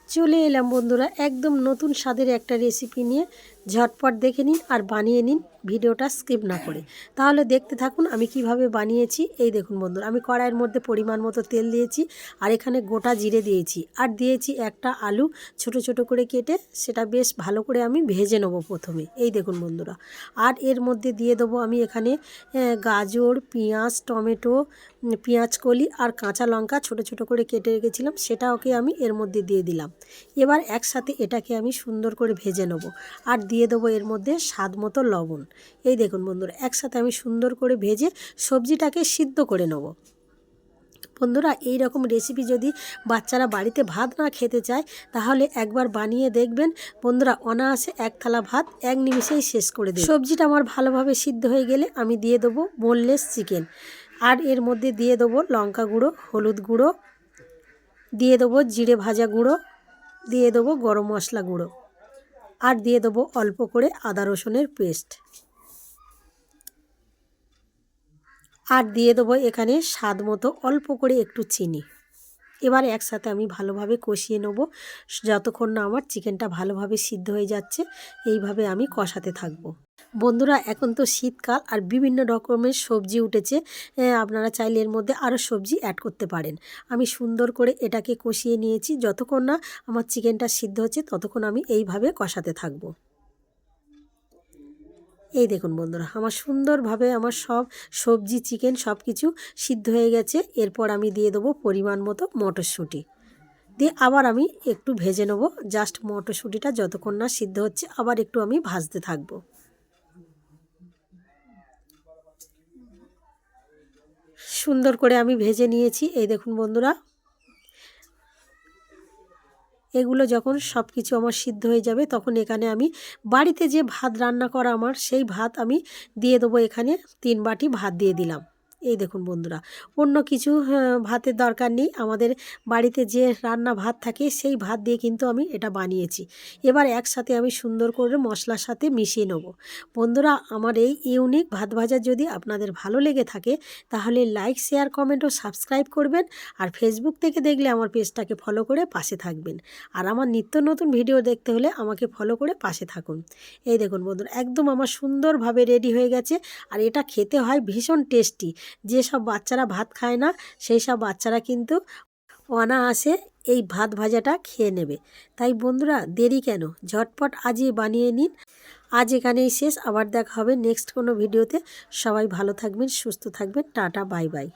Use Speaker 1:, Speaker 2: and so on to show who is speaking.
Speaker 1: চলে এলাম বন্ধুরা একদম নতুন স্বাদের একটা রেসিপি নিয়ে। ঝটপট দেখে নিন আর বানিয়ে নিন, ভিডিওটা স্কিপ না করে। তাহলে দেখতে থাকুন আমি কিভাবে বানিয়েছি। এই দেখুন বন্ধুরা, আমি কড়াইয়ের মধ্যে পরিমাণ মতো তেল দিয়েছি আর এখানে গোটা জিরে দিয়েছি আর দিয়েছি একটা আলু ছোট ছোট করে কেটে, সেটা বেশ ভালো করে আমি ভেজে নেবো প্রথমে। এই দেখুন বন্ধুরা, আর এর মধ্যে দিয়ে দেবো আমি এখানে গাজর, পেঁয়াজ, টমেটো, পেঁয়াজ কলি আর কাঁচা লঙ্কা ছোট ছোট করে কেটে রেখেছিলাম, সেটাকে আমি এর মধ্যে দিয়ে দিলাম। এবার একসাথে এটাকে আমি সুন্দর করে ভেজে নেব আর দিয়ে দেবো এর মধ্যে স্বাদ মতো লবণ। এই দেখুন বন্ধুরা, একসাথে আমি সুন্দর করে ভেজে সবজিটাকে সিদ্ধ করে নেব। বন্ধুরা, এই রকম রেসিপি যদি বাচ্চারা বাড়িতে ভাত না খেতে চায় তাহলে একবার বানিয়ে দেখবেন বন্ধুরা, অনায়াসে এক থালা ভাত এক নিমিষেই শেষ করে দেবে। সবজিটা আমার ভালোভাবে সিদ্ধ হয়ে গেলে আমি দিয়ে দেবো বোনলেস চিকেন আর এর মধ্যে দিয়ে দেবো লঙ্কা গুঁড়ো, হলুদ গুঁড়ো, দিয়ে দেবো জিরে ভাজা গুঁড়ো, দিয়ে দেবো গরম মশলা গুঁড়ো আর দিয়ে দেবো অল্প করে আদা রসুনের পেস্ট আর দিয়ে দেবো এখানে স্বাদ মতো অল্প করে একটু চিনি। এবার একসাথে আমি ভালোভাবে কষিয়ে নেব যতক্ষণ না আমার চিকেনটা ভালোভাবে সিদ্ধ হয়ে যাচ্ছে। এইভাবে আমি কষাতে থাকবো। বন্ধুরা, এখন তো শীতকাল আর বিভিন্ন রকমের সবজি উঠেছে, আপনারা চাইলে এর মধ্যে আরও সবজি অ্যাড করতে পারেন। আমি সুন্দর করে এটাকে কষিয়ে নিয়েছি, যতক্ষণ না আমার চিকেনটা সিদ্ধ হচ্ছে ততক্ষণ আমি এইভাবে কষাতে থাকবো। এই দেখুন বন্ধুরা, আমার সুন্দরভাবে আমার সব সবজি, চিকেন সব কিছু সিদ্ধ হয়ে গেছে। এরপর আমি দিয়ে দেবো পরিমাণ মতো মটরশুঁটি, দিয়ে আবার আমি একটু ভেজে নেব। জাস্ট মটরশুঁটিটা যতক্ষণ না সিদ্ধ হচ্ছে আবার একটু আমি ভাজতে থাকবো। সুন্দর করে আমি ভেজে নিয়েছি। এই দেখুন বন্ধুরা, এগুলো যখন সব কিছু আমার সিদ্ধ হয়ে যাবে তখন এখানে আমি বাড়িতে যে ভাত রান্না করা আমার, সেই ভাত আমি দিয়ে দেবো। এখানে 3 বাটি ভাত দিয়ে দিলাম। এই দেখুন বন্ধুরা, অন্য কিছু ভাতের দরকার নেই, আমাদের বাড়িতে যে রান্না ভাত থাকে সেই ভাত দিয়ে কিন্তু আমি এটা বানিয়েছি। এবার একসাথে আমি সুন্দর করে মশলার সাথে মিশিয়ে নেব। বন্ধুরা, আমার এই ইউনিক ভাত ভাজা যদি আপনাদের ভালো লেগে থাকে তাহলে লাইক, শেয়ার, কমেন্ট ও সাবস্ক্রাইব করবেন। আর ফেসবুক থেকে দেখলে আমার পেজটাকে ফলো করে পাশে থাকবেন। আর আমার নিত্য নতুন ভিডিও দেখতে হলে আমাকে ফলো করে পাশে থাকুন। এই দেখুন বন্ধুরা, একদম আমার সুন্দরভাবে রেডি হয়ে গেছে। আর এটা খেতে হয় ভীষণ টেস্টি। যেসব বাচ্চারা ভাত খায় না সেই সব বাচ্চারা কিন্তু অনায়াসে এই ভাত ভাজাটা খেয়ে নেবে। তাই বন্ধুরা, দেরি কেন, ঝটপট আজই বানিয়ে নিন। আজ এখানেই শেষ, আবার দেখা হবে নেক্সট কোনো ভিডিওতে। সবাই ভালো থাকবেন, সুস্থ থাকবেন। Tata, bye bye.